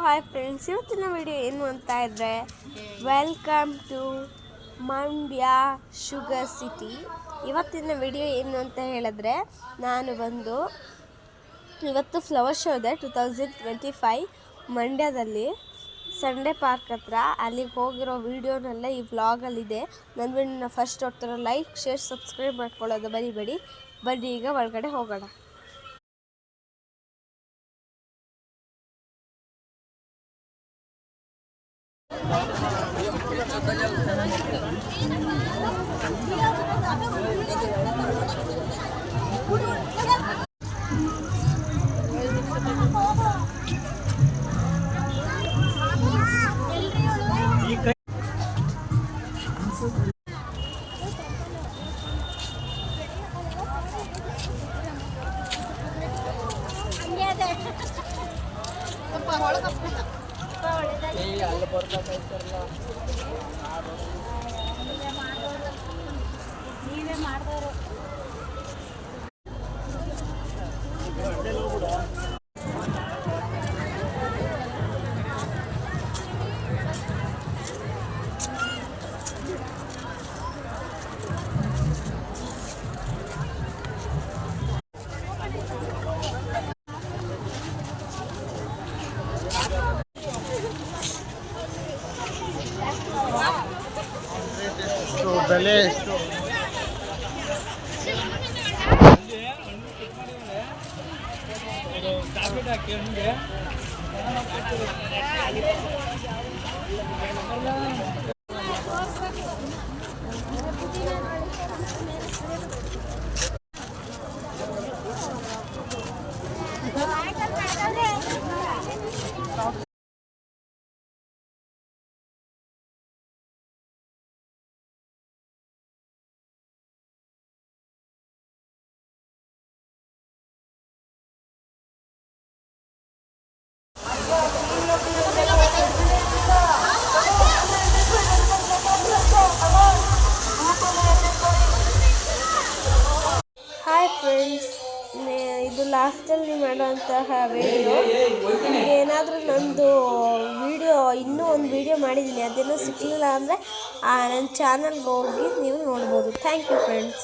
Hi friends, ಇವತ್ತಿನ video ಏನು ಅಂತ ಇದ್ದರೆ welcome to Mandya sugar city. ಇವತ್ತಿನ ವಿಡಿಯೋ ಏನು ಅಂತ ಹೇಳಿದ್ರೆ ಇವತ್ತು ಫ್ಲವರ್ ಶೋ ಇದೆ 2025 ಮಂಡ್ಯದಲ್ಲಿ ಸಂಡೇ ಪಾರ್ಕ್ ಹತ್ರ. ಅಲ್ಲಿಗೆ ಹೋಗಿರೋ ವಿಡಿಯೋನೆಲ್ಲ ಈ ವ್ಲಾಗಲ್ಲಿದೆ. ನನ್ನ ವಿಡಿಯೋನ ಫಸ್ಟ್ ನೋಡ್ತಿರೋ ಲೈಕ್ ಶೇರ್ ಸಬ್ಸ್ಕ್ರೈಬ್ ಮಾಡ್ಕೊಳ್ಳೋದು ಮರಿಬೇಡಿ. ಬನ್ನಿ ಈಗ ಒಳಗಡೆ ಹೋಗೋಣ. ನೀವೇ ಮಾಡಿದವರು ಬೆಲೆ ಹಾಯ್ ಫ್ರೆಂಡ್ಸ್, ಇದು ಲಾಸ್ಟಲ್ಲಿ ಮಾಡುವಂತಹ ವಿಡಿಯೋ. ಏನಾದರೂ ನಂದು ವಿಡಿಯೋ ಇನ್ನೂ ಒಂದು ವಿಡಿಯೋ ಮಾಡಿದ್ದೀನಿ, ಅದೇನೋ ಸಿಕ್ಕಿಲ್ಲ ಅಂದರೆ ನನ್ನ ಚಾನಲ್ಗೆ ಹೋಗಿ ನೀವು ನೋಡ್ಬೋದು. Thank you friends.